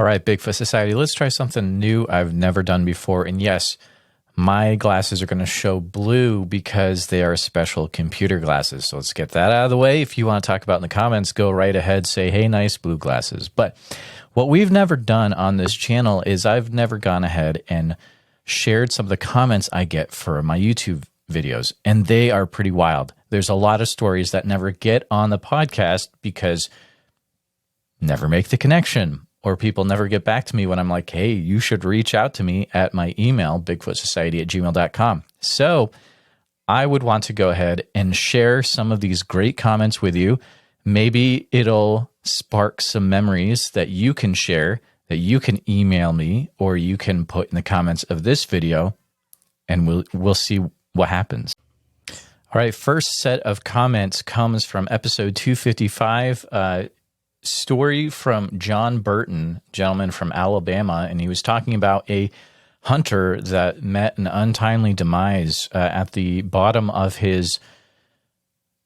All right, Bigfoot Society, let's try something new I've never done before. And yes, my glasses are going to show blue because they are special computer glasses. So let's get that out of the way. If you want to talk about it in the comments, go right ahead, say, hey, nice blue glasses. But what we've never done on this channel is I've never gone ahead and shared some of the comments I get for my YouTube videos, and they are pretty wild. There's a lot of stories that never get on the podcast because never make the connection, or people never get back to me when I'm like, hey, you should reach out to me at my email, bigfootsociety@gmail.com. So I would want to go ahead and share some of these great comments with you. Maybe it'll spark some memories that you can share, that you can email me, or you can put in the comments of this video, and we'll see what happens. All right, first set of comments comes from episode 255, story from John Burton, gentleman from Alabama, and he was talking about a hunter that met an untimely demise at the bottom of his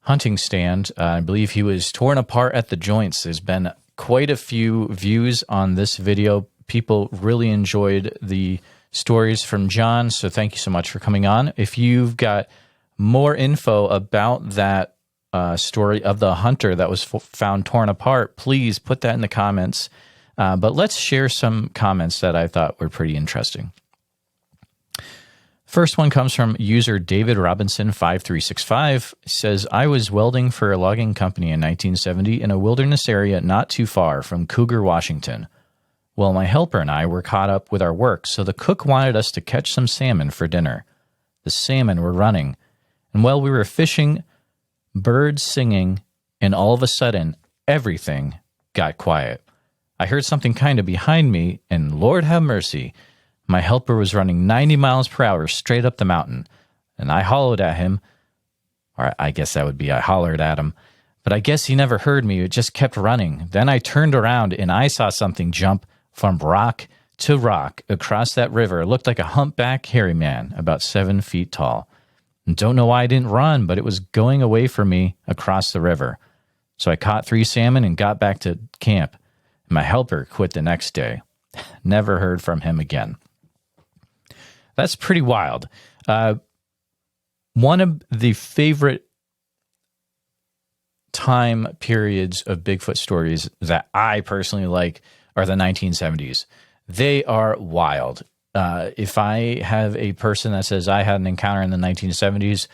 hunting stand. I believe he was torn apart at the joints. There's been quite a few views on this video. People really enjoyed the stories from John, so thank you so much for coming on. If you've got more info about that story of the hunter that was found torn apart, please put that in the comments. But let's share some comments that I thought were pretty interesting. First one comes from user David Robinson 5365. It says, I was welding for a logging company in 1970 in a wilderness area not too far from Cougar, Washington. Well, my helper and I were caught up with our work, so the cook wanted us to catch some salmon for dinner. The salmon were running, and while we were fishing, birds singing, and all of a sudden, everything got quiet. I heard something kind of behind me, and Lord have mercy, my helper was running 90 miles per hour straight up the mountain, and I hollered at him, or I guess that would be I hollered at him, but I guess he never heard me. It just kept running. Then I turned around, and I saw something jump from rock to rock across that river. It looked like a humpback hairy man, about 7 feet tall. Don't know why I didn't run, but it was going away from me across the river. So I caught 3 salmon and got back to camp. My helper quit the next day. Never heard from him again. That's pretty wild. One of the favorite time periods of Bigfoot stories that I personally like are the 1970s. They are wild. If I have a person that says I had an encounter in the 1970s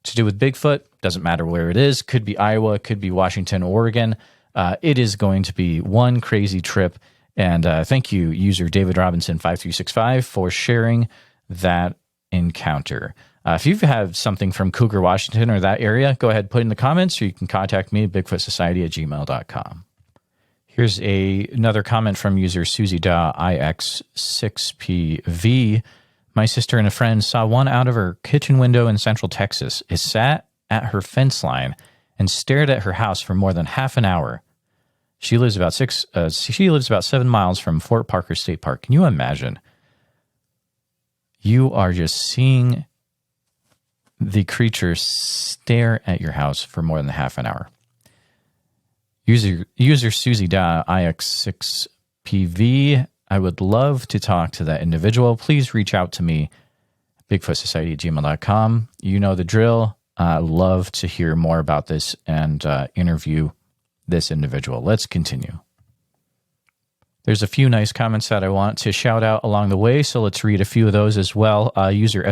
to do with Bigfoot, doesn't matter where it is, could be Iowa, could be Washington, Oregon, it is going to be one crazy trip. And thank you, user David Robinson 5365, for sharing that encounter. If you have something from Cougar, Washington, or that area, go ahead, put it in the comments, or you can contact me at bigfootsociety@gmail.com. Here's another comment from user Susie Da IX6PV. My sister and a friend saw one out of her kitchen window in Central Texas. It sat at her fence line and stared at her house for more than half an hour. She lives about 7 miles from Fort Parker State Park. Can you imagine? You are just seeing the creature stare at your house for more than half an hour. User Susie Da IX6PV, I would love to talk to that individual. Please reach out to me, bigfootsociety@gmail.com. You know the drill. Love to hear more about this and interview this individual. Let's continue. There's a few nice comments that I want to shout out along the way, so let's read a few of those as well. User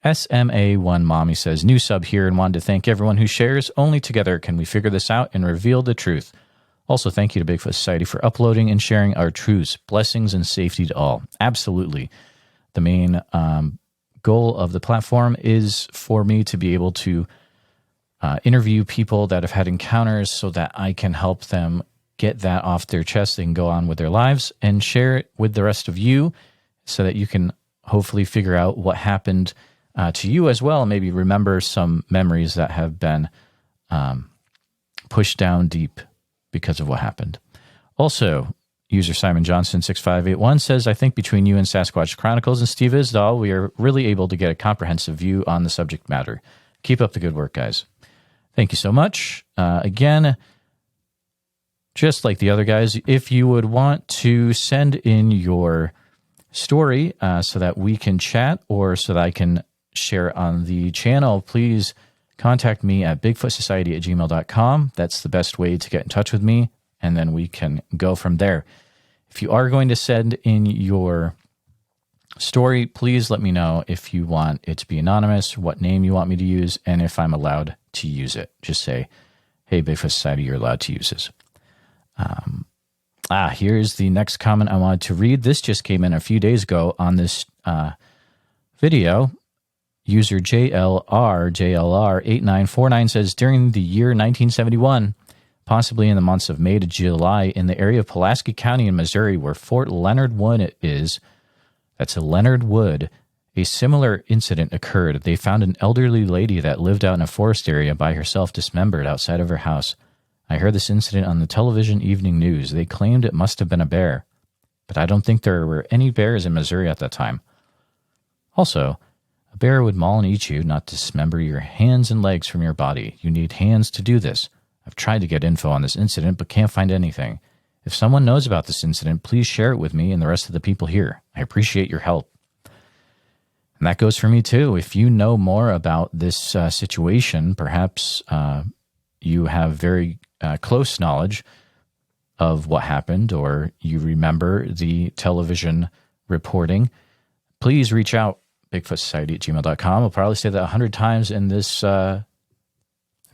SMA1Mommy says, new sub here and wanted to thank everyone who shares. Only together can we figure this out and reveal the truth. Also, thank you to Bigfoot Society for uploading and sharing our truths. Blessings and safety to all. Absolutely. The main goal of the platform is for me to be able to interview people that have had encounters so that I can help them get that off their chest. They can go on with their lives and share it with the rest of you so that you can hopefully figure out what happened to you as well, and maybe remember some memories that have been pushed down deep because of what happened. Also, user Simon Johnson 6581 says, I think between you and Sasquatch Chronicles and Steve Isdall, we are really able to get a comprehensive view on the subject matter. Keep up the good work, guys. Thank you so much. Again, just like the other guys, if you would want to send in your story so that we can chat or so that I can share on the channel, please contact me at bigfootsociety@gmail.com. That's the best way to get in touch with me, and then we can go from there. If you are going to send in your story, please let me know if you want it to be anonymous, what name you want me to use, and if I'm allowed to use it. Just say, hey, Bigfoot Society, you're allowed to use this. Here's the next comment I wanted to read. This just came in a few days ago on this video. User JLR8949 says, during the year 1971, possibly in the months of May to July, in the area of Pulaski County in Missouri, where Fort Leonard Wood is, that's a Leonard Wood, a similar incident occurred. They found an elderly lady that lived out in a forest area by herself, dismembered outside of her house. I heard this incident on the television evening news. They claimed it must have been a bear, but I don't think there were any bears in Missouri at that time. Also, a bear would maul and eat you, not dismember your hands and legs from your body. You need hands to do this. I've tried to get info on this incident, but can't find anything. If someone knows about this incident, please share it with me and the rest of the people here. I appreciate your help. And that goes for me too. If you know more about this situation, perhaps you have very close knowledge of what happened, or you remember the television reporting, please reach out, bigfootsociety@gmail.com. I'll probably say that 100 times in this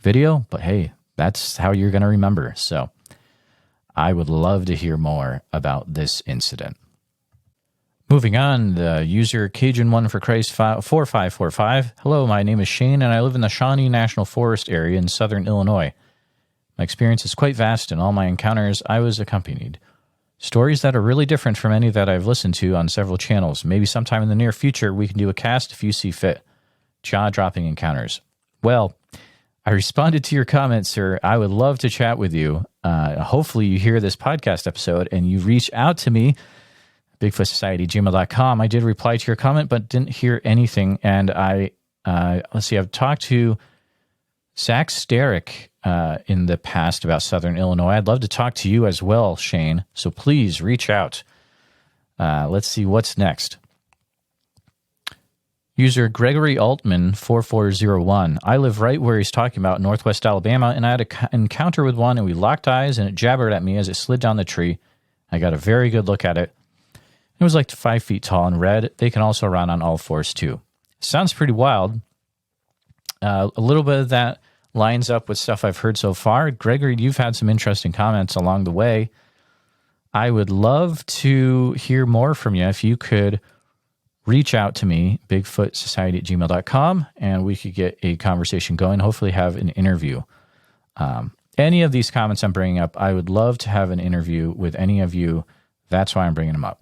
video, but hey, that's how you're going to remember. So I would love to hear more about this incident. Moving on, the user Cajun1 for Christ 4545. Hello, my name is Shane, and I live in the Shawnee National Forest area in southern Illinois. My experience is quite vast. In all my encounters, I was accompanied. Stories that are really different from any that I've listened to on several channels. Maybe sometime in the near future, we can do a cast if you see fit. Jaw-dropping encounters. Well, I responded to your comment, sir. I would love to chat with you. Hopefully you hear this podcast episode and you reach out to me, bigfootsociety@gmail.com. I did reply to your comment, but didn't hear anything. And let's see, I've talked to Zach Sterick in the past about Southern Illinois. I'd love to talk to you as well, Shane. So please reach out. Let's see what's next. User Gregory Altman 4401. I live right where he's talking about, Northwest Alabama, and I had an encounter with one, and we locked eyes, and it jabbered at me as it slid down the tree. I got a very good look at it. It was like 5 feet tall and red. They can also run on all fours too. Sounds pretty wild. A little bit of that lines up with stuff I've heard so far. Gregory, you've had some interesting comments along the way. I would love to hear more from you. If you could reach out to me, bigfootsociety@gmail.com, and we could get a conversation going, hopefully have an interview. Any of these comments I'm bringing up, I would love to have an interview with any of you. That's why I'm bringing them up.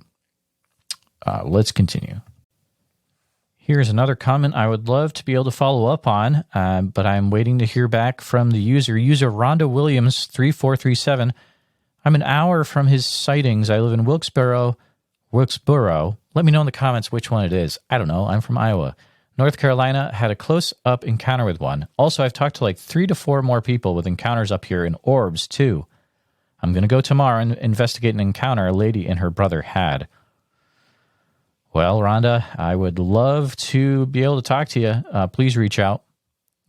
Let's continue. Here's another comment I would love to be able to follow up on, but I'm waiting to hear back from the user Rhonda Williams 3437. I'm an hour from his sightings. I live in Wilkesboro. Let me know in the comments which one it is. I don't know. I'm from Iowa. North Carolina had a close-up encounter with one. Also, I've talked to like 3 to 4 more people with encounters up here in Orbs, too. I'm going to go tomorrow and investigate an encounter a lady and her brother had. Well, Rhonda, I would love to be able to talk to you. Please reach out.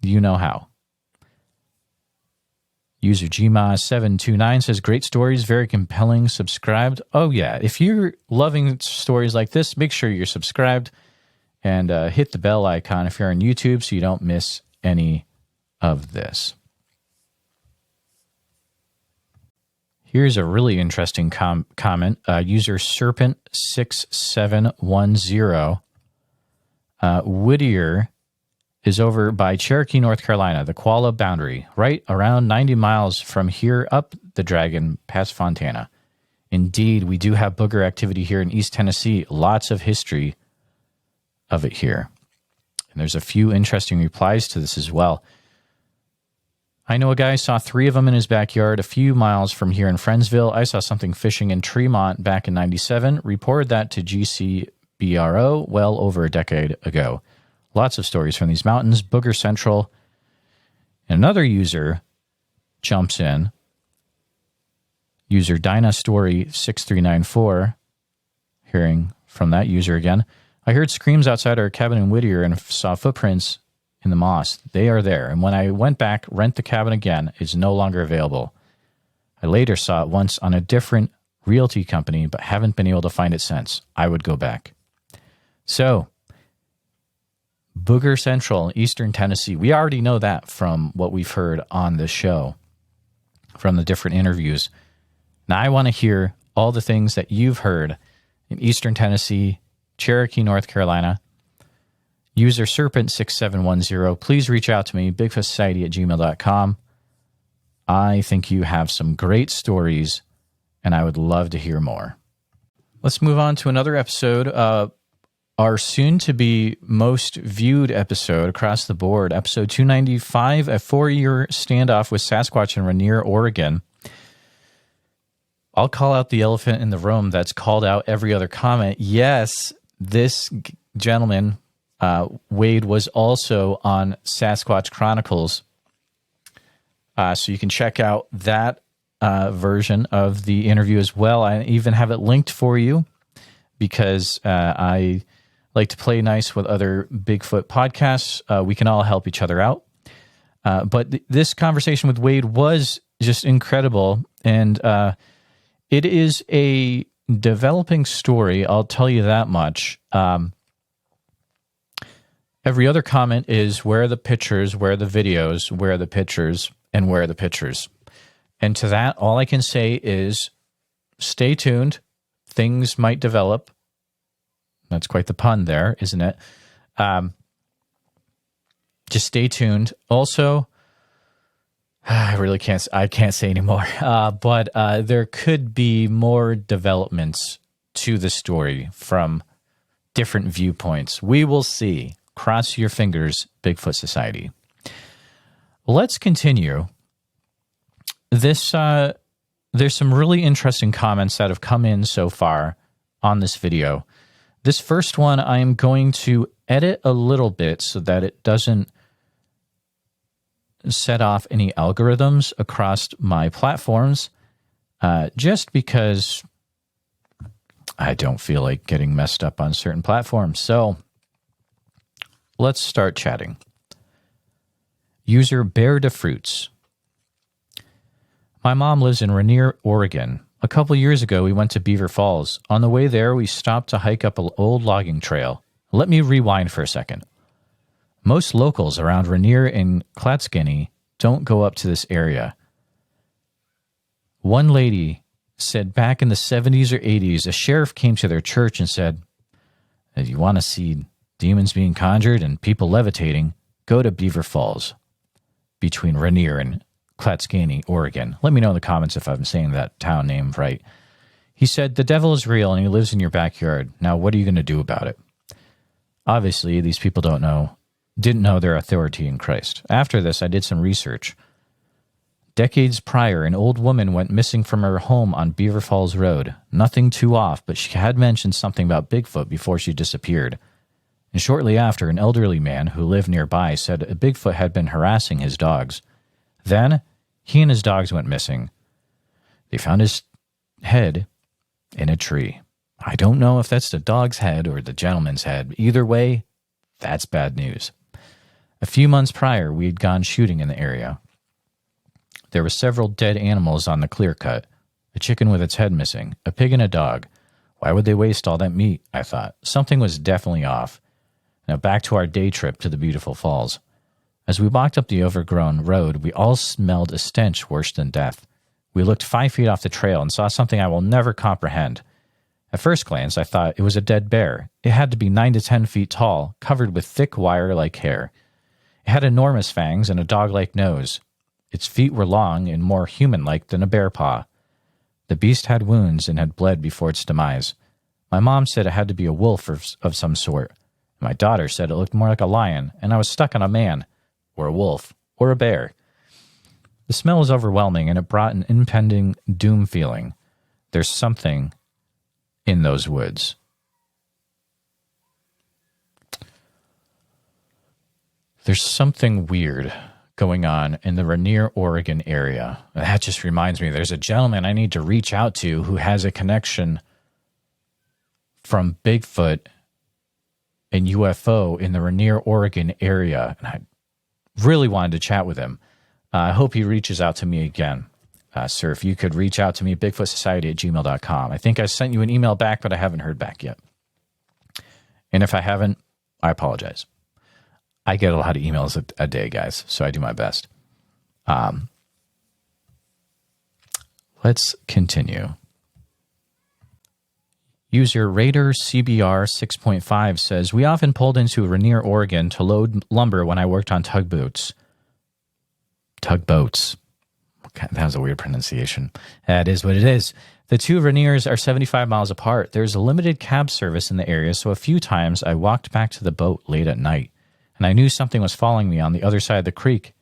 You know how. User Gma729 says, great stories, very compelling, subscribed. Oh, yeah. If you're loving stories like this, make sure you're subscribed and hit the bell icon if you're on YouTube so you don't miss any of this. Here's a really interesting comment. User Serpent6710. Whittier is over by Cherokee, North Carolina, the Qualla boundary, right around 90 miles from here up the Dragon past Fontana. Indeed, we do have booger activity here in East Tennessee. Lots of history of it here. And there's a few interesting replies to this as well. I know a guy saw 3 of them in his backyard a few miles from here in Friendsville. I saw something fishing in Tremont back in 97. Reported that to GCBRO well over a decade ago. Lots of stories from these mountains, Booger Central. And another user jumps in User DynaStory6394, hearing from that user again. I heard screams outside our cabin in Whittier and saw footprints in the moss. They are there. And when I went back, rent the cabin again, it's no longer available. I later saw it once on a different realty company, but haven't been able to find it since. I would go back. So, Booger Central, Eastern Tennessee. We already know that from what we've heard on this show, from the different interviews. Now I want to hear all the things that you've heard in Eastern Tennessee, Cherokee, North Carolina. User Serpent6710. Please reach out to me, bigfootsociety@gmail.com. I think you have some great stories, and I would love to hear more. Let's move on to another episode. Our soon-to-be most viewed episode across the board, episode 295, a 4-year standoff with Sasquatch in Rainier, Oregon. I'll call out the elephant in the room that's called out every other comment. Yes, this gentleman, Wade, was also on Sasquatch Chronicles. So you can check out that version of the interview as well. I even have it linked for you because I like to play nice with other Bigfoot podcasts. We can all help each other out. But this conversation with Wade was just incredible. And it is a developing story, I'll tell you that much. Every other comment is, where are the pictures, where are the videos, where are the pictures, and where are the pictures? And to that, all I can say is stay tuned. Things might develop. That's quite the pun there, isn't it? Just stay tuned. Also, I can't say anymore. But there could be more developments to the story from different viewpoints. We will see. Cross your fingers, Bigfoot Society. Let's continue. There's some really interesting comments that have come in so far on this video. This first one, I am going to edit a little bit so that it doesn't set off any algorithms across my platforms, just because I don't feel like getting messed up on certain platforms. So let's start chatting. User Bear de Fruits. My mom lives in Rainier, Oregon. A couple years ago, we went to Beaver Falls. On the way there, we stopped to hike up an old logging trail. Let me rewind for a second. Most locals around Rainier and Klatskinny don't go up to this area. One lady said back in the 70s or 80s, a sheriff came to their church and said, if you want to see demons being conjured and people levitating, go to Beaver Falls between Rainier and Klatskinny, Oregon. Let me know in the comments if I'm saying that town name right. He said, the devil is real and he lives in your backyard. Now, what are you going to do about it? Obviously, these people didn't know their authority in Christ. After this, I did some research. Decades prior, an old woman went missing from her home on Beaver Falls Road. Nothing too off, but she had mentioned something about Bigfoot before she disappeared. And shortly after, an elderly man who lived nearby said a Bigfoot had been harassing his dogs. Then, he and his dogs went missing. They found his head in a tree. I don't know if that's the dog's head or the gentleman's head. Either way, that's bad news. A few months prior, we had gone shooting in the area. There were several dead animals on the clear cut. A chicken with its head missing, a pig and a dog. Why would they waste all that meat? I thought. Something was definitely off. Now back to our day trip to the beautiful falls. As we walked up the overgrown road, we all smelled a stench worse than death. We looked 5 feet off the trail and saw something I will never comprehend. At first glance, I thought it was a dead bear. It had to be 9 to 10 feet tall, covered with thick wire-like hair. It had enormous fangs and a dog-like nose. Its feet were long and more human-like than a bear paw. The beast had wounds and had bled before its demise. My mom said it had to be a wolf of some sort. My daughter said it looked more like a lion, and I was stuck on a man, or a wolf, or a bear. The smell was overwhelming, and it brought an impending doom feeling. There's something in those woods. There's something weird going on in the Rainier, Oregon area. That just reminds me, there's a gentleman I need to reach out to who has a connection from Bigfoot and UFO in the Rainier, Oregon area. And I really wanted to chat with him. I hope he reaches out to me again. Sir, if you could reach out to me, bigfootsociety@gmail.com. I think I sent you an email back, but I haven't heard back yet. And if I haven't, I apologize. I get a lot of emails a day, guys, so I do my best. Let's continue. User Raider CBR 6.5 says, we often pulled into Rainier, Oregon to load lumber when I worked on tugboats. Tugboats. Okay, that was a weird pronunciation. That is what it is. The two Rainiers are 75 miles apart. There's a limited cab service in the area, so a few times I walked back to the boat late at night, and I knew something was following me on the other side of the creek.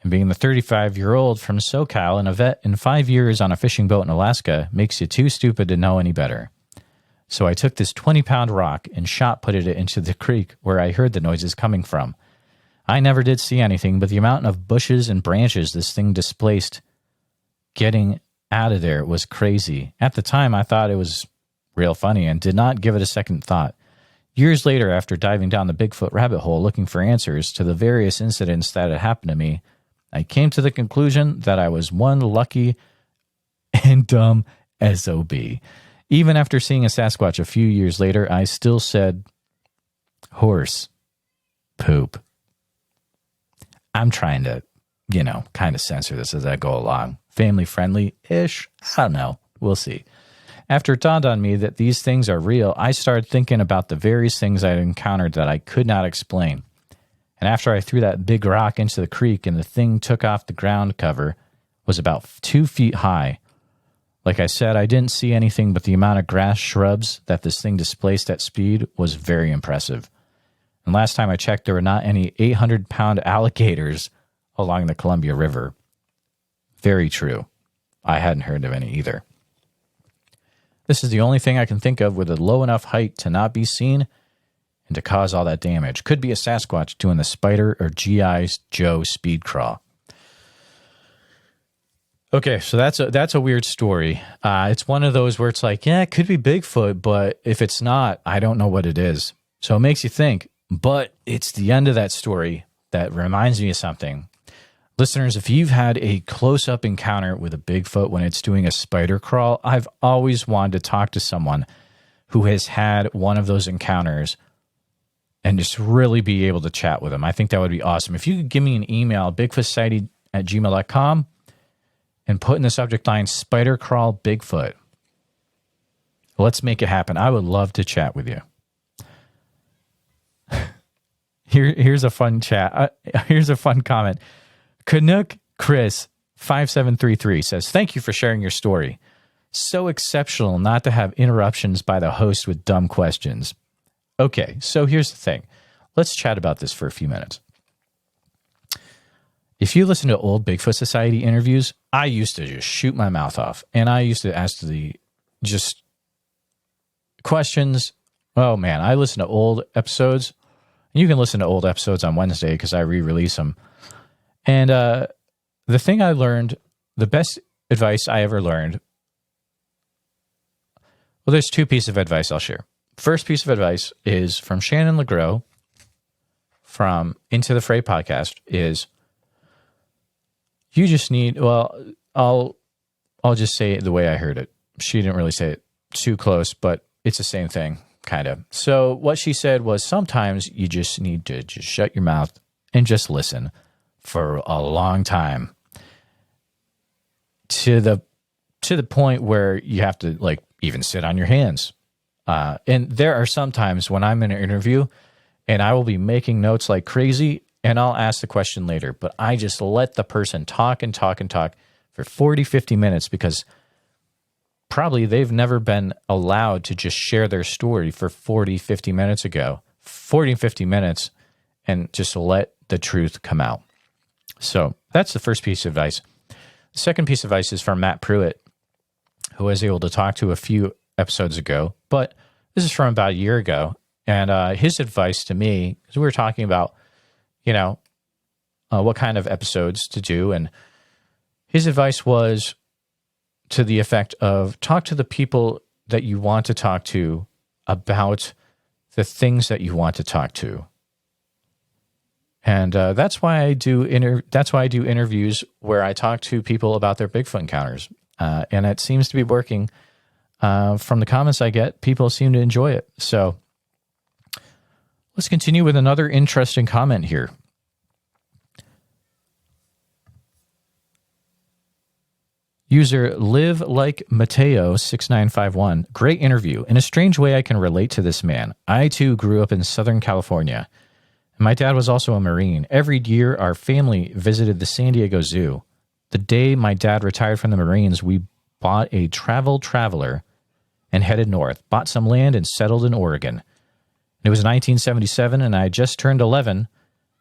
And being the 35-year-old from SoCal and a vet in 5 years on a fishing boat in Alaska makes you too stupid to know any better. So I took this 20-pound rock and shot-putted it into the creek where I heard the noises coming from. I never did see anything, but the amount of bushes and branches this thing displaced getting out of there was crazy. At the time, I thought it was real funny and did not give it a second thought. Years later, after diving down the Bigfoot rabbit hole looking for answers to the various incidents that had happened to me, I came to the conclusion that I was one lucky and dumb SOB. Even after seeing a Sasquatch a few years later, I still said, horse poop. I'm trying to, kind of censor this as I go along. Family friendly-ish? I don't know. We'll see. After it dawned on me that these things are real, I started thinking about the various things I'd encountered that I could not explain. And after I threw that big rock into the creek and the thing took off the ground cover, was about 2 feet high. Like I said, I didn't see anything, but the amount of grass shrubs that this thing displaced at speed was very impressive. And last time I checked, there were not any 800-pound alligators along the Columbia River. Very true. I hadn't heard of any either. This is the only thing I can think of with a low enough height to not be seen and to cause all that damage. Could be a Sasquatch doing the Spider or G.I. Joe speed crawl. Okay, so that's a weird story. It's one of those where it's like, yeah, it could be Bigfoot, but if it's not, I don't know what it is. So it makes you think. But it's the end of that story that reminds me of something. Listeners, if you've had a close-up encounter with a Bigfoot when it's doing a spider crawl, I've always wanted to talk to someone who has had one of those encounters and just really be able to chat with them. I think that would be awesome. If you could give me an email, bigfootsociety@gmail.com, and put in the subject line, spider crawl Bigfoot. Let's make it happen. I would love to chat with you. Here's a fun chat. Here's a fun comment. Canuck Chris 5733 says, thank you for sharing your story. So exceptional not to have interruptions by the host with dumb questions. Okay, so here's the thing. Let's chat about this for a few minutes. If you listen to old Bigfoot Society interviews, I used to just shoot my mouth off. And I used to ask the just questions. Oh, man, I listen to old episodes. You can listen to old episodes on Wednesday because I re-release them. And the thing I learned, the best advice I ever learned, well, there's two pieces of advice I'll share. First piece of advice is from Shannon LeGros from Into the Fray podcast is you just need, well, I'll just say it the way I heard it. She didn't really say it too close, but it's the same thing. Kind of. So what she said was sometimes you just need to just shut your mouth and just listen for a long time to the point where you have to like even sit on your hands. And there are some times when I'm in an interview and I will be making notes like crazy and I'll ask the question later, but I just let the person talk and talk and talk for 40, 50 minutes because probably they've never been allowed to just share their story for 40, 50 minutes ago, 40, 50 minutes, and just let the truth come out. So that's the first piece of advice. The second piece of advice is from Matt Pruitt, who I was able to talk to a few episodes ago, but this is from about a year ago. And his advice to me, because we were talking about, what kind of episodes to do. And his advice was to the effect of talk to the people that you want to talk to about the things that you want to talk to. And that's why I do interviews where I talk to people about their Bigfoot encounters. And it seems to be working. From the comments I get, people seem to enjoy it. So let's continue with another interesting comment here. User Live Like Mateo 6951. Great interview. In a strange way, I can relate to this man. I too grew up in Southern California. My dad was also a Marine. Every year, our family visited the San Diego Zoo. The day my dad retired from the Marines, we bought a traveler and headed north, bought some land and settled in Oregon. It was 1977 and I had just turned 11,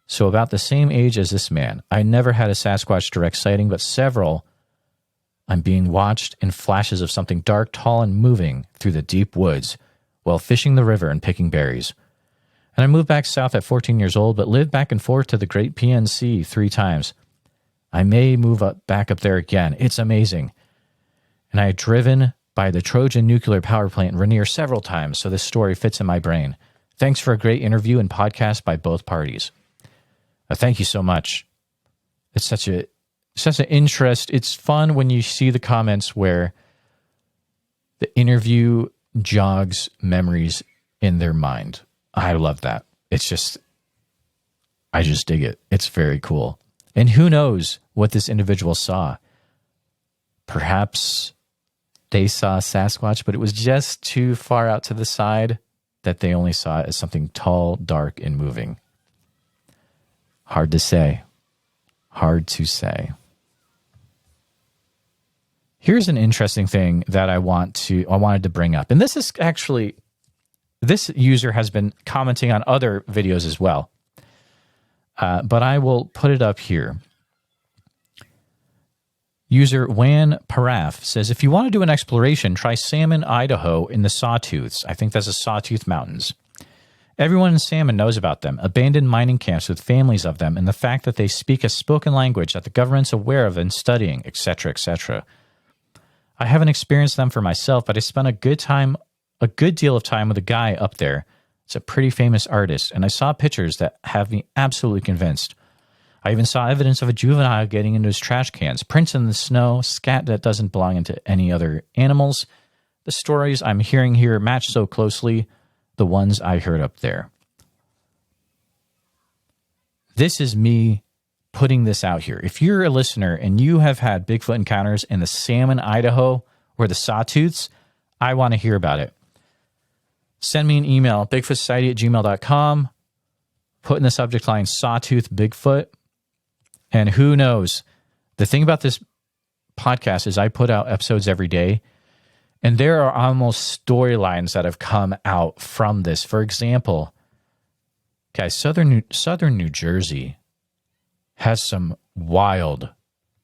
so about the same age as this man. I never had a Sasquatch direct sighting, but several. I'm being watched in flashes of something dark, tall, and moving through the deep woods while fishing the river and picking berries. And I moved back south at 14 years old, but lived back and forth to the Great PNC 3 times. I may move back up there again. It's amazing. And I had driven by the Trojan nuclear power plant in Rainier several times, so this story fits in my brain. Thanks for a great interview and podcast by both parties. Thank you so much. It's such an interest. It's fun when you see the comments where the interview jogs memories in their mind. I love that. I just dig it. It's very cool. And who knows what this individual saw? Perhaps they saw Sasquatch, but it was just too far out to the side that they only saw it as something tall, dark, and moving. Hard to say. Hard to say. Here's an interesting thing that I wanted to bring up. And this is actually, this user has been commenting on other videos as well. But I will put it up here. User Wan Paraf says, if you want to do an exploration, try Salmon, Idaho in the Sawtooths. I think that's the Sawtooth Mountains. Everyone in Salmon knows about them, abandoned mining camps with families of them, and the fact that they speak a spoken language that the government's aware of and studying, etc., etc. I haven't experienced them for myself, but I spent a good deal of time with a guy up there. It's a pretty famous artist, and I saw pictures that have me absolutely convinced. I even saw evidence of a juvenile getting into his trash cans, prints in the snow, scat that doesn't belong into any other animals. The stories I'm hearing here match so closely the ones I heard up there. This is me putting this out here. If you're a listener and you have had Bigfoot encounters in the Salmon, Idaho, or the Sawtooths, I want to hear about it. Send me an email, bigfootsociety@gmail.com. Put in the subject line, Sawtooth Bigfoot. And who knows? The thing about this podcast is I put out episodes every day, and there are almost storylines that have come out from this. For example, guys, Southern New Jersey has some wild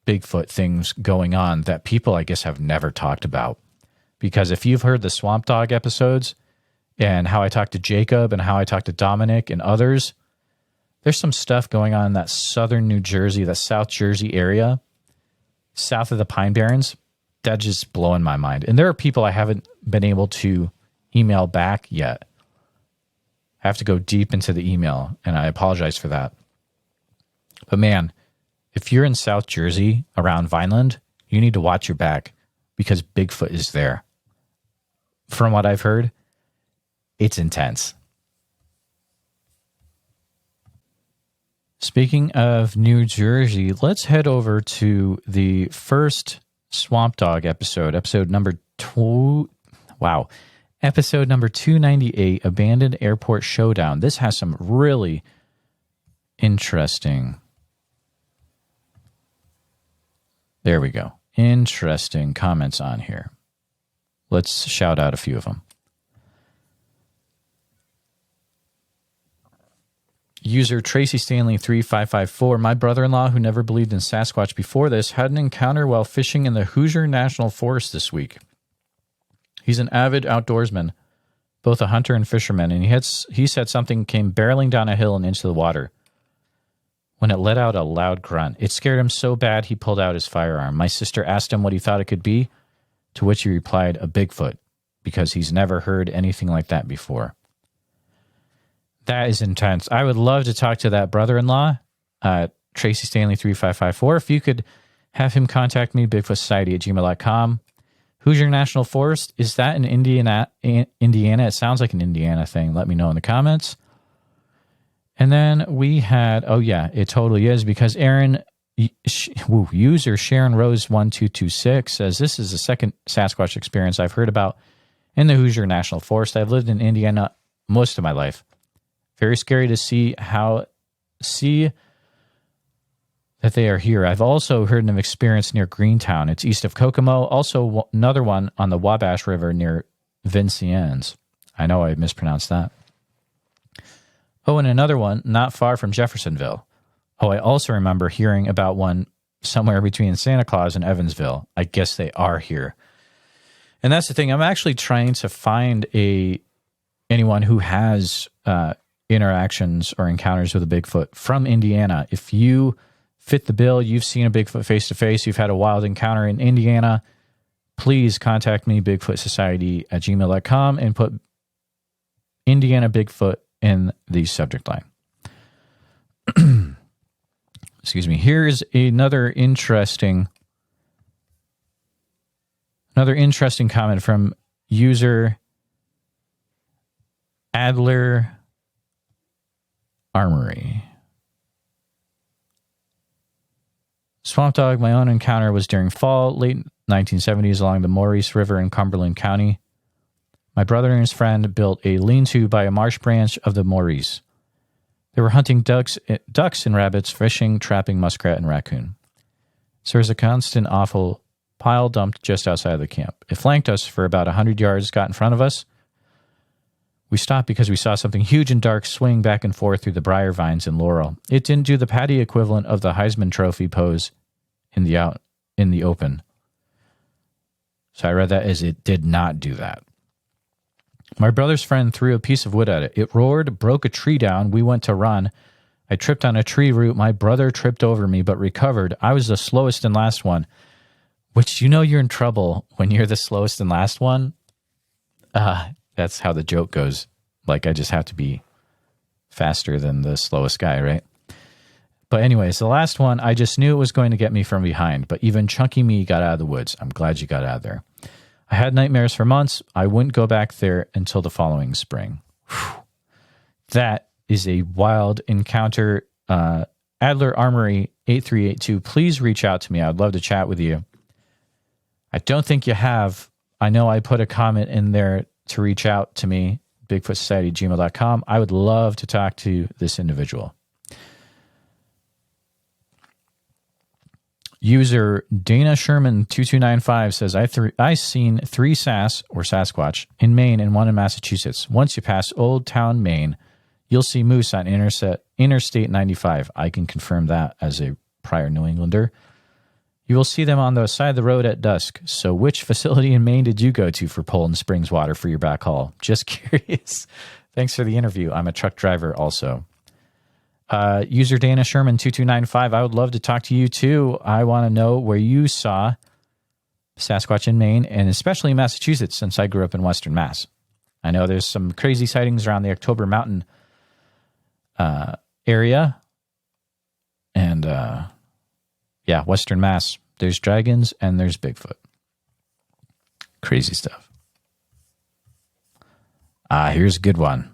Bigfoot things going on that people, I guess, have never talked about. Because if you've heard the Swamp Dog episodes and how I talked to Jacob and how I talked to Dominic and others, there's some stuff going on in that Southern New Jersey, that South Jersey area, south of the Pine Barrens, that's just blowing my mind. And there are people I haven't been able to email back yet. I have to go deep into the email, and I apologize for that. But man, if you're in South Jersey around Vineland, you need to watch your back because Bigfoot is there. From what I've heard, it's intense. Speaking of New Jersey, let's head over to the first Swamp Dog episode number 2. Wow. Episode number 298, Abandoned Airport Showdown. This has some really interesting. There we go. Interesting comments on here. Let's shout out a few of them. User Tracy Stanley 3554. My brother-in-law, who never believed in Sasquatch before this, had an encounter while fishing in the Hoosier National Forest this week. He's an avid outdoorsman, both a hunter and fisherman, and he said something came barreling down a hill and into the water. when it let out a loud grunt. It scared him so bad he pulled out his firearm. My sister asked him what he thought it could be, to which he replied, a Bigfoot, because he's never heard anything like that before. That is intense. I would love to talk to that brother-in-law, Tracy Stanley 3554. If you could have him contact me, bigfootsociety@gmail.com. Hoosier National Forest, is that in Indiana? It sounds like an Indiana thing. Let me know in the comments. And then we had, oh yeah, it totally is, because Aaron, user Sharon Rose 1226 says, this is the second Sasquatch experience I've heard about in the Hoosier National Forest. I've lived in Indiana most of my life. Very scary to see that they are here. I've also heard of an experience near Greentown. It's east of Kokomo. Also another one on the Wabash River near Vincennes. I know I mispronounced that. Oh, and another one not far from Jeffersonville. Oh, I also remember hearing about one somewhere between Santa Claus and Evansville. I guess they are here. And that's the thing. I'm actually trying to find anyone who has interactions or encounters with a Bigfoot from Indiana. If you fit the bill, you've seen a Bigfoot face-to-face, you've had a wild encounter in Indiana, please contact me, bigfootsociety@gmail.com, and put Indiana Bigfoot in the subject line. Excuse me. Here's another interesting comment from user Adler Armory. Swamp Dog, my own encounter was during fall, late 1970s, along the Maurice River in Cumberland County. My brother and his friend built a lean-to by a marsh branch of the Maurice. They were hunting ducks and rabbits, fishing, trapping muskrat and raccoon. So there was a constant awful pile dumped just outside of the camp. It flanked us for about 100 yards, got in front of us. We stopped because we saw something huge and dark swing back and forth through the briar vines and laurel. It didn't do the Patty equivalent of the Heisman Trophy pose in the open. So I read that as it did not do that. My brother's friend threw a piece of wood at it. It roared, broke a tree down. We went to run. I tripped on a tree root. My brother tripped over me, but recovered. I was the slowest and last one, which you know you're in trouble when you're the slowest and last one. That's how the joke goes. Like, I just have to be faster than the slowest guy, right? But anyways, the last one, I just knew it was going to get me from behind, but even chunky me got out of the woods. I'm glad you got out of there. I had nightmares for months. I wouldn't go back there until the following spring. Whew. That is a wild encounter. Adler Armory 8382, please reach out to me. I'd love to chat with you. I don't think you have. I know I put a comment in there to reach out to me, bigfootsociety@gmail.com. I would love to talk to this individual. User Dana Sherman 2295 says, I seen 3 Sasquatch in Maine and 1 in Massachusetts. Once you pass Old Town, Maine, you'll see moose on Interstate 95. I can confirm that as a prior New Englander. You will see them on the side of the road at dusk. So which facility in Maine did you go to for Poland Springs water for your back haul? Just curious. Thanks for the interview. I'm a truck driver also. User Dana Sherman 2295, I would love to talk to you too. I want to know where you saw Sasquatch in Maine, and especially in Massachusetts, since I grew up in Western Mass. I know there's some crazy sightings around the October Mountain area. And yeah, Western Mass. There's dragons and there's Bigfoot. Crazy stuff. Here's a good one.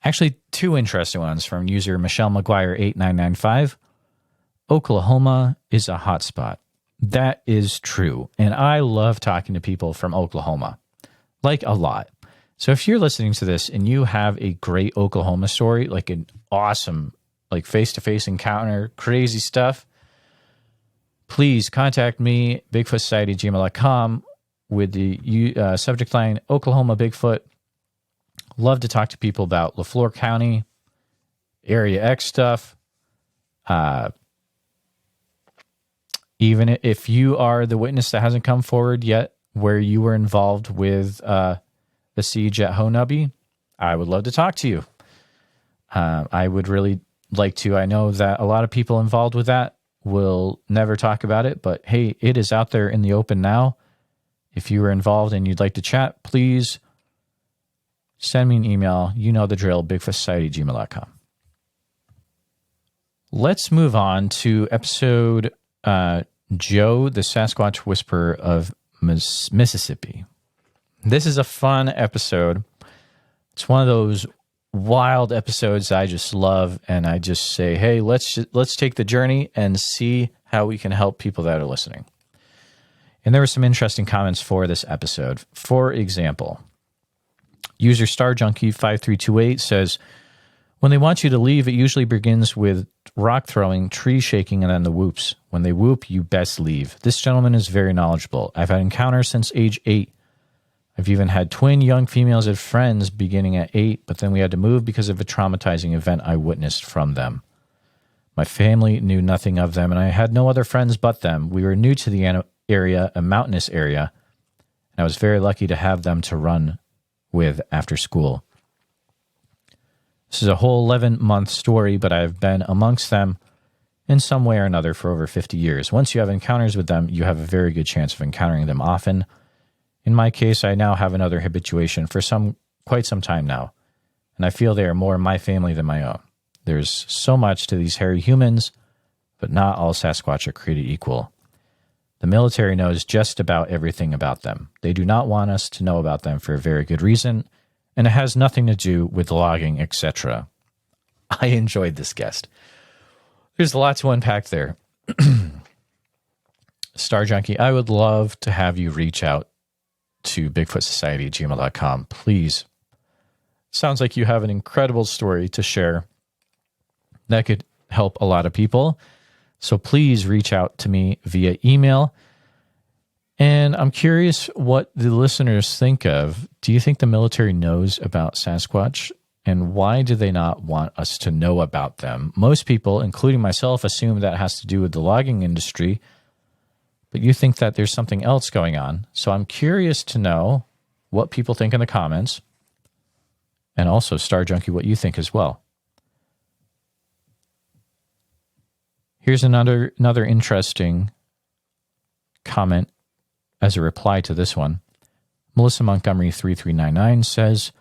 Actually, 2 interesting ones from user Michelle McGuire 8995. Oklahoma is a hot spot. That is true. And I love talking to people from Oklahoma. Like, a lot. So if you're listening to this and you have a great Oklahoma story, like an awesome, like face-to-face encounter, crazy stuff, please contact me, bigfootsociety@gmail.com, with the subject line, Oklahoma Bigfoot. Love to talk to people about LaFleur County, Area X stuff. Even if you are the witness that hasn't come forward yet, where you were involved with the siege at Honubby, I would love to talk to you. I would really like to. I know that a lot of people involved with that will never talk about it, but hey, it is out there in the open now. If you are involved and you'd like to chat, please send me an email. You know the drill, bigfootsociety@gmail.com. Let's move on to episode Joe, the Sasquatch Whisperer of Mississippi. This is a fun episode. It's one of those wild episodes I just love, and I just say, hey, let's take the journey and see how we can help people that are listening. And there were some interesting comments for this episode. For example, user StarJunkie5328 says, when they want you to leave, it usually begins with rock throwing, tree shaking, and then the whoops. When they whoop, you best leave. This gentleman is very knowledgeable. I've had encounters since age 8. I've even had twin young females as friends beginning at 8, but then we had to move because of a traumatizing event I witnessed from them. My family knew nothing of them, and I had no other friends but them. We were new to the area, a mountainous area, and I was very lucky to have them to run with after school. This is a whole 11-month story, but I've been amongst them in some way or another for over 50 years. Once you have encounters with them, you have a very good chance of encountering them often. In my case, I now have another habituation for quite some time now, and I feel they are more my family than my own. There's so much to these hairy humans, but not all Sasquatch are created equal. The military knows just about everything about them. They do not want us to know about them for a very good reason, and it has nothing to do with logging, etc. I enjoyed this guest. There's a lot to unpack there. Star Junkie, I would love to have you reach out to bigfootsociety@gmail.com. Please. Sounds like you have an incredible story to share that could help a lot of people. So please reach out to me via email. And I'm curious what the listeners think of. Do you think the military knows about Sasquatch? And why do they not want us to know about them? Most people, including myself, assume that has to do with the logging industry. But you think that there's something else going on. So I'm curious to know what people think in the comments. And also, Star Junkie, what you think as well. Here's another interesting comment as a reply to this one. Melissa Montgomery 3399 says,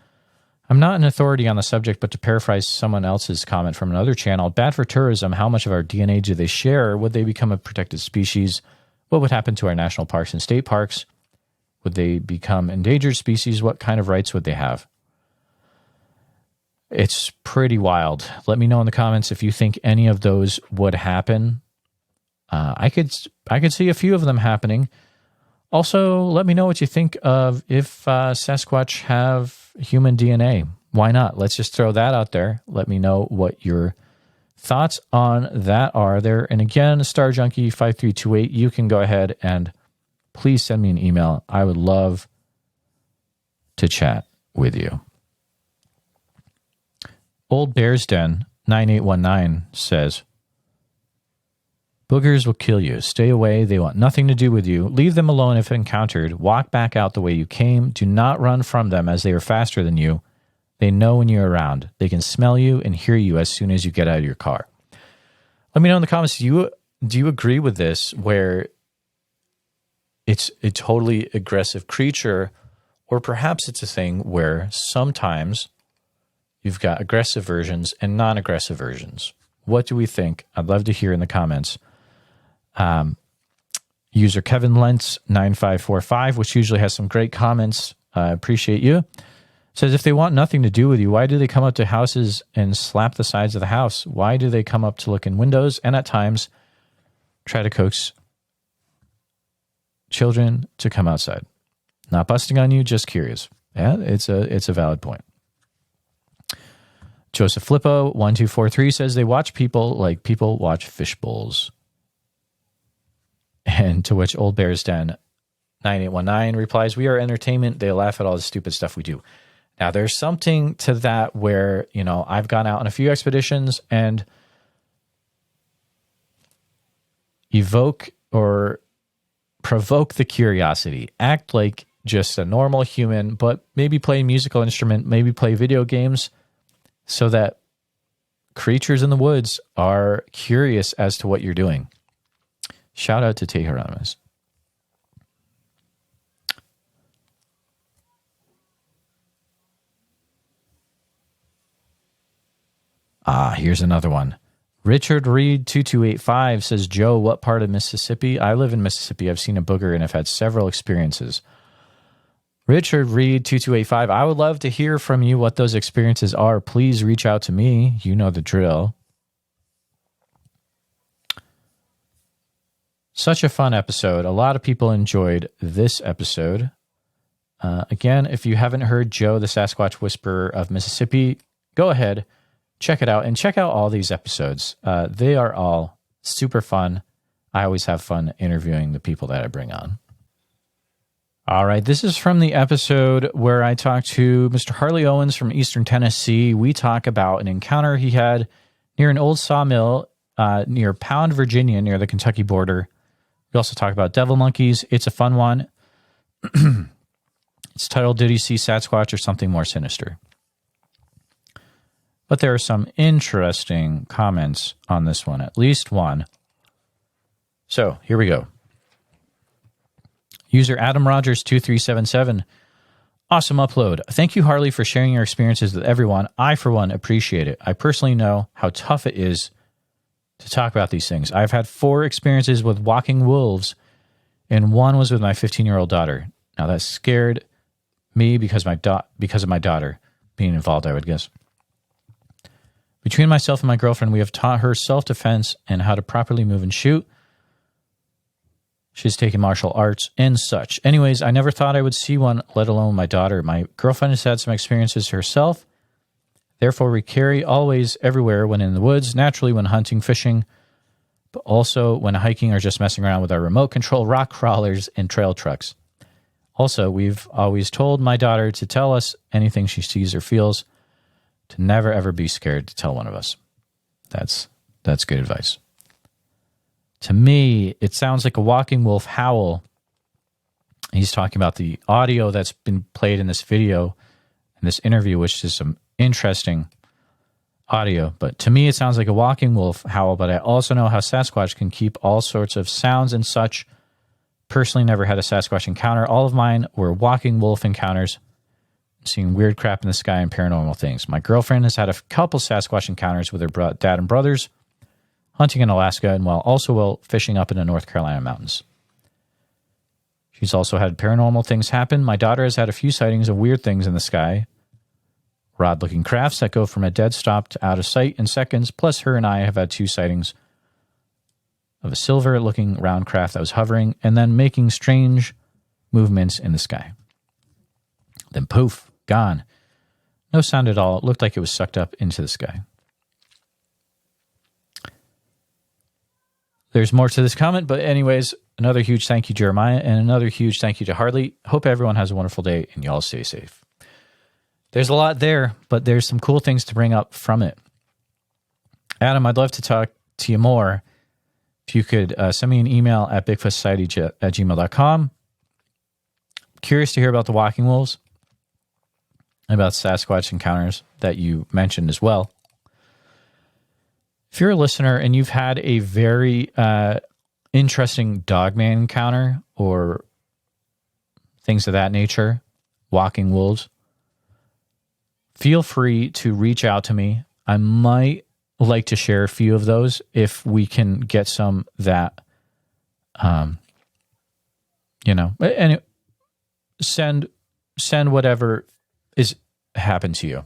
I'm not an authority on the subject, but to paraphrase someone else's comment from another channel, bad for tourism. How much of our DNA do they share? Would they become a protected species? What would happen to our national parks and state parks? Would they become endangered species? What kind of rights would they have? It's pretty wild. Let me know in the comments if you think any of those would happen. I could see a few of them happening. Also, let me know what you think of if Sasquatch have human DNA. Why not? Let's just throw that out there. Let me know what your thoughts on that are there. And again, StarJunkie5328, you can go ahead and please send me an email. I would love to chat with you. Old Bear's Den 9819 says, boogers will kill you. Stay away. They want nothing to do with you. Leave them alone if encountered. Walk back out the way you came. Do not run from them as they are faster than you. They know when you're around. They can smell you and hear you as soon as you get out of your car. Let me know in the comments, do you agree with this, where it's a totally aggressive creature, or perhaps it's a thing where sometimes you've got aggressive versions and non-aggressive versions? What do we think? I'd love to hear in the comments. User Kevin Lentz 9545, which usually has some great comments. I appreciate you. Says, if they want nothing to do with you, why do they come up to houses and slap the sides of the house? Why do they come up to look in windows and at times try to coax children to come outside? Not busting on you, just curious. Yeah, it's a valid point. Joseph Flippo 1243 says they watch people like people watch fish bowls. And to which Old Bear's Den 9819 replies, we are entertainment. They laugh at all the stupid stuff we do. Now, there's something to that where, I've gone out on a few expeditions and evoke or provoke the curiosity. Act like just a normal human, but maybe play a musical instrument, maybe play video games, so that creatures in the woods are curious as to what you're doing. Shout out to Teheramas. Here's another one. Richard Reed 2285 says, Joe, what part of Mississippi? I live in Mississippi. I've seen a booger and have had several experiences. Richard Reed 2285, I would love to hear from you what those experiences are. Please reach out to me. You know the drill. Such a fun episode. A lot of people enjoyed this episode. Again, if you haven't heard Joe, the Sasquatch Whisperer of Mississippi, go ahead, check it out, and check out all these episodes. They are all super fun. I always have fun interviewing the people that I bring on. All right, this is from the episode where I talked to Mr. Harley Owens from Eastern Tennessee. We talk about an encounter he had near an old sawmill near Pound, Virginia, near the Kentucky border. We also talk about devil monkeys. It's a fun one. It's titled, Did He See Sasquatch or Something More Sinister? But there are some interesting comments on this one, at least one. So here we go. User Adam Rogers 2377. Awesome upload. Thank you, Harley, for sharing your experiences with everyone. I, for one, appreciate it. I personally know how tough it is to talk about these things. I've had 4 experiences with walking wolves, and one was with my 15-year-old daughter. Now, that scared me because of my daughter being involved, I would guess. Between myself and my girlfriend, we have taught her self-defense and how to properly move and shoot. She's taken martial arts and such. Anyways, I never thought I would see one, let alone my daughter. My girlfriend has had some experiences herself. Therefore, we carry always everywhere when in the woods, naturally when hunting, fishing, but also when hiking or just messing around with our remote control rock crawlers and trail trucks. Also, we've always told my daughter to tell us anything she sees or feels, to never ever be scared to tell one of us. That's good advice. To me, it sounds like a walking wolf howl. He's talking about the audio that's been played in this video, in this interview, which is some interesting audio. But to me, it sounds like a walking wolf howl, but I also know how Sasquatch can keep all sorts of sounds and such. Personally, never had a Sasquatch encounter. All of mine were walking wolf encounters, seeing weird crap in the sky and paranormal things. My girlfriend has had a couple Sasquatch encounters with her dad and brothers, hunting in Alaska, and while fishing up in the North Carolina mountains. She's also had paranormal things happen. My daughter has had a few sightings of weird things in the sky. Rod-looking crafts that go from a dead stop to out of sight in seconds, plus her and I have had 2 sightings of a silver-looking round craft that was hovering and then making strange movements in the sky. Then poof, gone. No sound at all. It looked like it was sucked up into the sky. There's more to this comment, but anyways, another huge thank you, Jeremiah, and another huge thank you to Harley. Hope everyone has a wonderful day and y'all stay safe. There's a lot there, but there's some cool things to bring up from it. Adam, I'd love to talk to you more. If you could send me an email at bigfootsociety@gmail.com. Curious to hear about the walking wolves and about Sasquatch encounters that you mentioned as well. If you're a listener and you've had a very interesting dogman encounter or things of that nature, walking wolves, feel free to reach out to me. I might like to share a few of those if we can get some that, and send whatever is happened to you.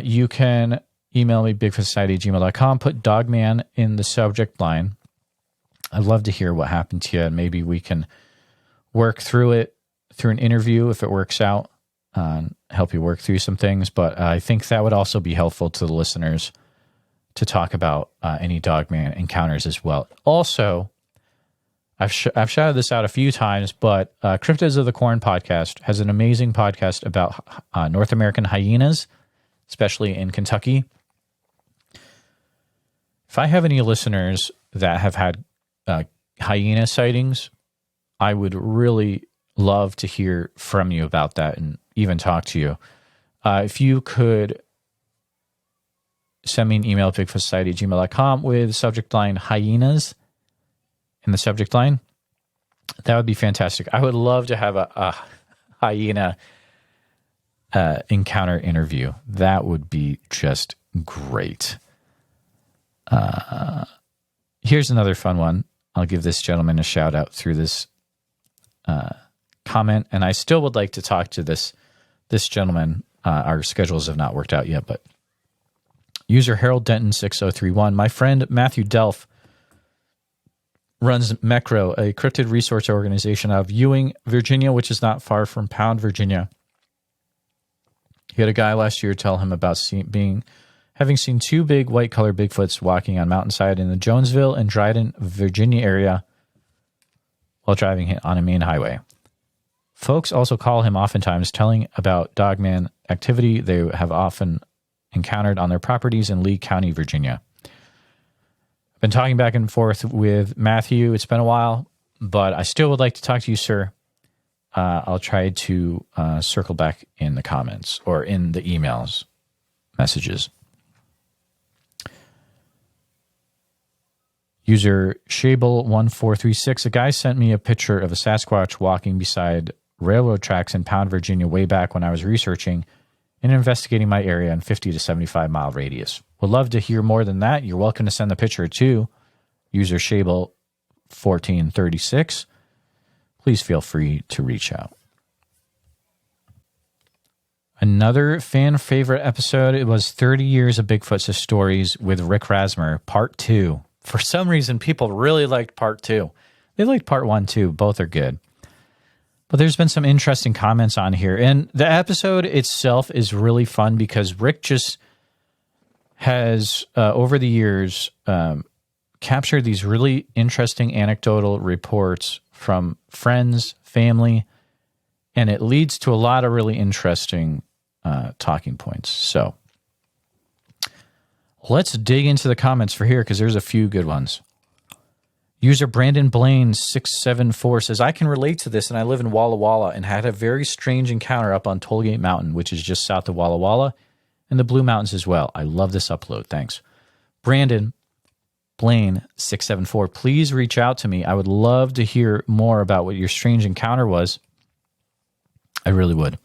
You can email me, bigfootsociety@gmail.com. Put Dogman in the subject line. I'd love to hear what happened to you, and maybe we can work through it through an interview if it works out, help you work through some things. But I think that would also be helpful to the listeners to talk about any Dogman encounters as well. Also, I've shouted this out a few times, but Cryptids of the Corn podcast has an amazing podcast about North American hyenas, especially in Kentucky. If I have any listeners that have had hyena sightings, I would really love to hear from you about that and even talk to you. If you could send me an email at bigfootsociety@gmail.com with subject line hyenas in the subject line. That would be fantastic. I would love to have a hyena encounter interview. That would be just great. Here's another fun one. I'll give this gentleman a shout out through this comment, and I still would like to talk to this gentleman. Our schedules have not worked out yet, but user Harold Denton 6031. My friend Matthew Delph runs MECRO, a cryptid resource organization out of Ewing, Virginia, which is not far from Pound, Virginia. He had a guy last year tell him about having seen two big white-colored Bigfoots walking on mountainside in the Jonesville and Dryden, Virginia area while driving on a main highway. Folks also call him oftentimes telling about dogman activity they have often encountered on their properties in Lee County, Virginia. I've been talking back and forth with Matthew. It's been a while, but I still would like to talk to you, sir. I'll try to circle back in the comments or in the emails, messages. User Shable1436. A guy sent me a picture of a Sasquatch walking beside railroad tracks in Pound, Virginia, way back when I was researching and investigating my area in 50 to 75 mile radius. Would love to hear more than that. You're welcome to send the picture to user Shable1436. Please feel free to reach out. Another fan favorite episode. It was 30 Years of Bigfoot Stories with Rick Rasmer, part 2. For some reason, people really liked part 2. They liked part 1 too. Both are good. But there's been some interesting comments on here. And the episode itself is really fun because Rick just has, over the years, captured these really interesting anecdotal reports from friends, family, and it leads to a lot of really interesting talking points. So let's dig into the comments for here because there's a few good ones. User Brandon Blaine 674 says, I can relate to this, and I live in Walla Walla and had a very strange encounter up on Tollgate Mountain, which is just south of Walla Walla, and the Blue Mountains as well. I love this upload. Thanks. Brandon Blaine 674, please reach out to me. I would love to hear more about what your strange encounter was. I really would.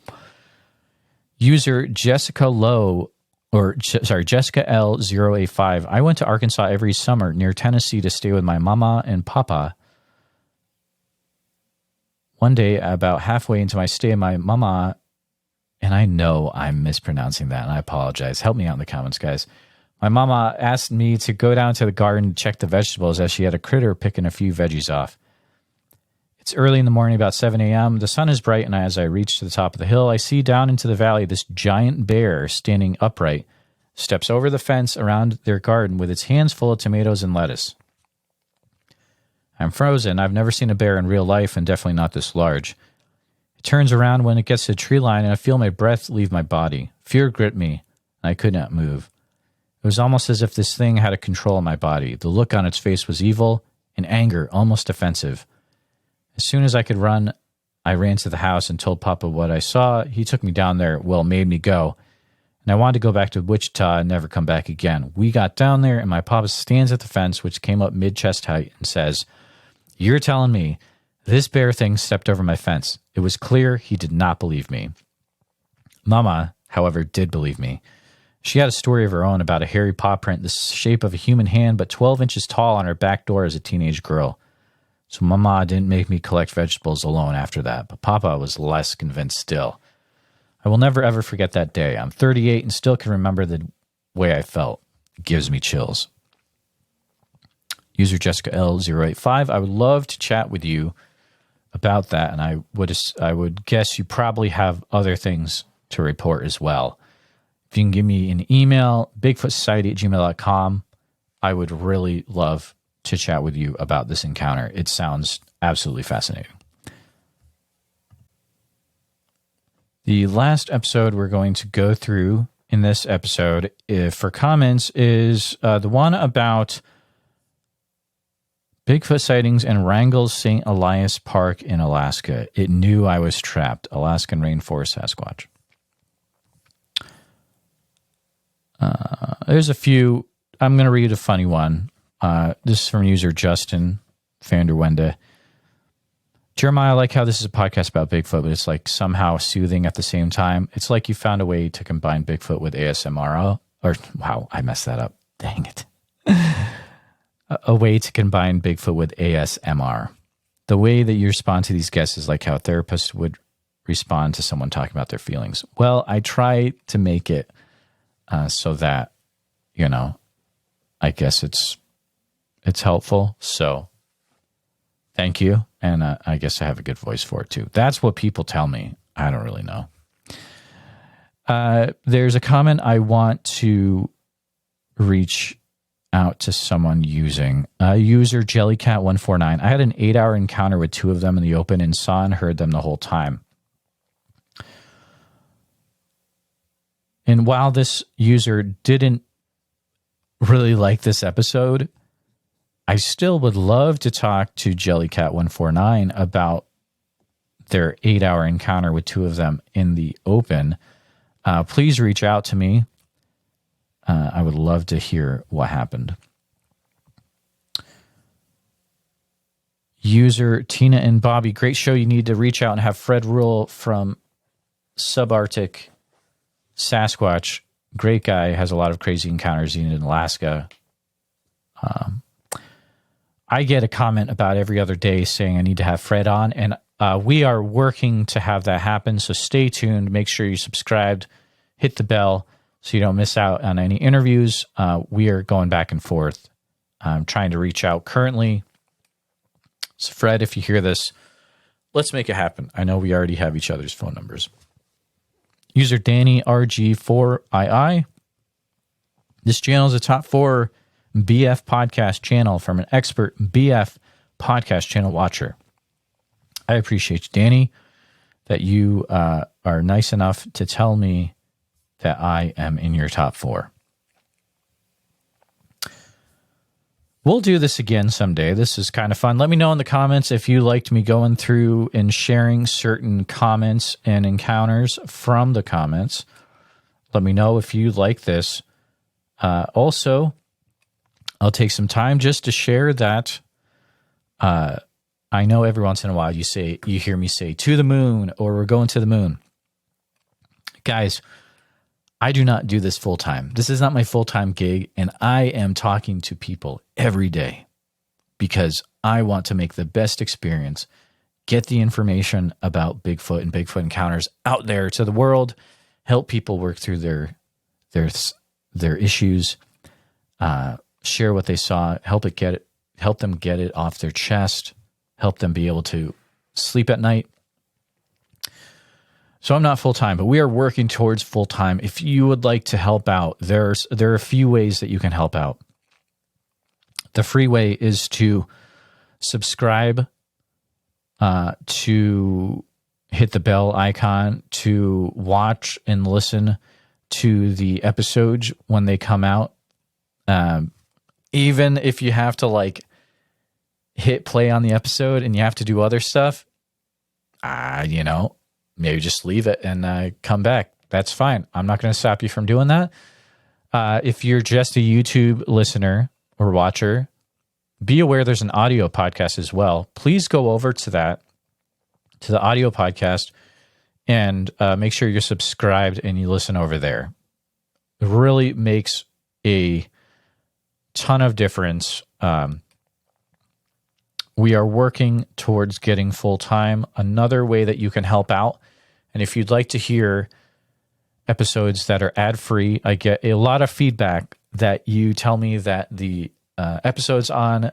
User Jessica Jessica L085. I went to Arkansas every summer near Tennessee to stay with my mama and papa. One day, about halfway into my stay, my mama, and I know I'm mispronouncing that, and I apologize. Help me out in the comments, guys. My mama asked me to go down to the garden to check the vegetables as she had a critter picking a few veggies off. It's early in the morning, about 7 a.m. The sun is bright, and as I reach to the top of the hill, I see down into the valley this giant bear standing upright, steps over the fence around their garden with its hands full of tomatoes and lettuce. I'm frozen. I've never seen a bear in real life, and definitely not this large. It turns around when it gets to the tree line, and I feel my breath leave my body. Fear gripped me, and I could not move. It was almost as if this thing had a control of my body. The look on its face was evil and anger, almost offensive. As soon as I could run, I ran to the house and told Papa what I saw. He took me down there, made me go. And I wanted to go back to Wichita and never come back again. We got down there, and my Papa stands at the fence, which came up mid-chest height, and says, "You're telling me this bear thing stepped over my fence." It was clear he did not believe me. Mama, however, did believe me. She had a story of her own about a hairy paw print the shape of a human hand, but 12 inches tall on her back door as a teenage girl. So Mama didn't make me collect vegetables alone after that, but Papa was less convinced still. I will never ever forget that day. I'm 38 and still can remember the way I felt. It gives me chills. User Jessica L085, I would love to chat with you about that, and I would guess you probably have other things to report as well. If you can give me an email, bigfootsociety@gmail.com, I would really love to chat with you about this encounter. It sounds absolutely fascinating. The last episode we're going to go through in this episode for comments is the one about Bigfoot sightings in Wrangell's St. Elias Park in Alaska. It knew I was trapped. Alaskan Rainforest Sasquatch. There's a few. I'm going to read a funny one. This is from user Justin Vanderwende. Jeremiah, I like how this is a podcast about Bigfoot, but it's like somehow soothing at the same time. It's like you found a way to combine Bigfoot with ASMR. Wow, I messed that up. Dang it. A way to combine Bigfoot with ASMR. The way that you respond to these guests is like how a therapist would respond to someone talking about their feelings. Well, I try to make it so that, I guess it's helpful. So thank you. And I guess I have a good voice for it too. That's what people tell me. I don't really know. There's a comment I want to reach out to someone using. User Jellycat149. I had an 8-hour encounter with 2 of them in the open and saw and heard them the whole time. And while this user didn't really like this episode, I still would love to talk to Jellycat149 about their 8-hour encounter with 2 of them in the open. Please reach out to me. I would love to hear what happened. User Tina and Bobby, great show. You need to reach out and have Fred Rule from Subarctic Sasquatch. Great guy, has a lot of crazy encounters in Alaska. I get a comment about every other day saying I need to have Fred on, and we are working to have that happen. So stay tuned. Make sure you're subscribed. Hit the bell so you don't miss out on any interviews. We are going back and forth. I'm trying to reach out currently. So Fred, if you hear this, let's make it happen. I know we already have each other's phone numbers. User Danny RG4II. This channel is a top 4 BF podcast channel from an expert BF podcast channel watcher. I appreciate you, Danny, that you are nice enough to tell me that I am in your top 4. We'll do this again someday. This is kind of fun. Let me know in the comments if you liked me going through and sharing certain comments and encounters from the comments. Let me know if you like this. Also, I'll take some time just to share that I know every once in a while you hear me say to the moon or we're going to the moon. Guys, I do not do this full time. This is not my full-time gig, and I am talking to people every day because I want to make the best experience, get the information about Bigfoot and Bigfoot encounters out there to the world, help people work through their issues, share what they saw, help them get it off their chest, help them be able to sleep at night. So I'm not full-time, but we are working towards full-time. If you would like to help out, there are a few ways that you can help out. The free way is to subscribe, to hit the bell icon, to watch and listen to the episodes when they come out. Even if you have to hit play on the episode and you have to do other stuff, maybe just leave it and come back. That's fine. I'm not going to stop you from doing that. If you're just a YouTube listener or watcher, be aware there's an audio podcast as well. Please go over to the audio podcast, and make sure you're subscribed and you listen over there. It really makes a ton of difference. We are working towards getting full-time. Another way that you can help out, and if you'd like to hear episodes that are ad-free, I get a lot of feedback that you tell me that the episodes on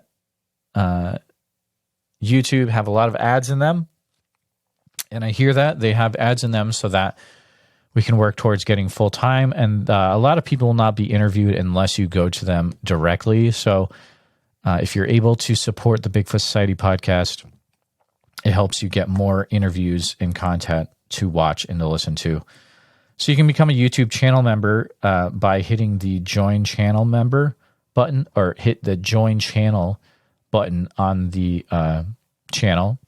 YouTube have a lot of ads in them. And I hear that they have ads in them so that we can work towards getting full-time. And a lot of people will not be interviewed unless you go to them directly. So if you're able to support the Bigfoot Society podcast, it helps you get more interviews and content to watch and to listen to. So you can become a YouTube channel member by hitting the Join Channel Member button, or hit the Join Channel button on the channel.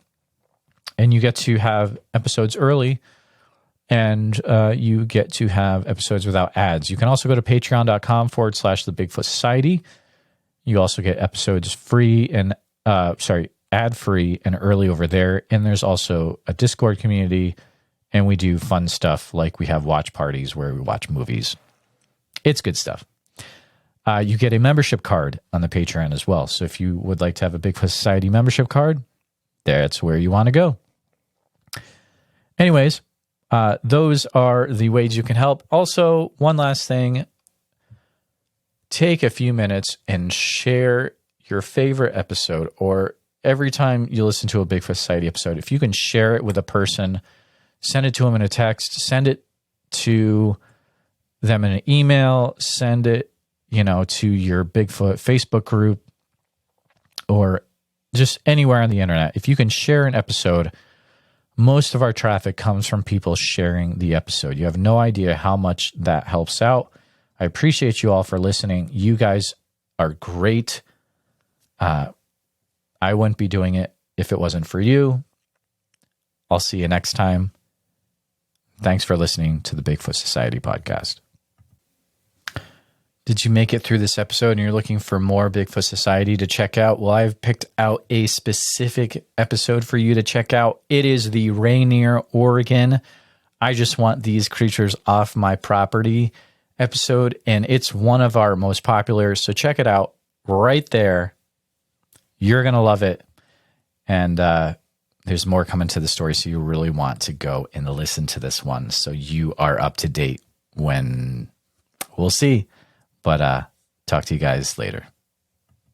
And you get to have episodes early and you get to have episodes without ads. You can also go to patreon.com/the Bigfoot Society. You also get episodes free and ad-free and early over there. And there's also a Discord community, and we do fun stuff like we have watch parties where we watch movies. It's good stuff. You get a membership card on the Patreon as well. So if you would like to have a Bigfoot Society membership card, that's where you want to go. Anyways, those are the ways you can help. Also, one last thing. Take a few minutes and share your favorite episode, or every time you listen to a Bigfoot Society episode, if you can share it with a person, send it to them in a text, send it to them in an email, send it, to your Bigfoot Facebook group, or just anywhere on the internet. If you can share an episode, most of our traffic comes from people sharing the episode. You have no idea how much that helps out. I appreciate you all for listening. You guys are great. I wouldn't be doing it if it wasn't for you. I'll see you next time. Thanks for listening to the Bigfoot Society podcast. Did you make it through this episode and you're looking for more Bigfoot Society to check out? Well, I've picked out a specific episode for you to check out. It is the Rainier, Oregon, I Just Want These Creatures Off My Property episode, and it's one of our most popular. So check it out right there. You're going to love it. And there's more coming to the story, so you really want to go and listen to this one so you are up to date when we'll see. But talk to you guys later.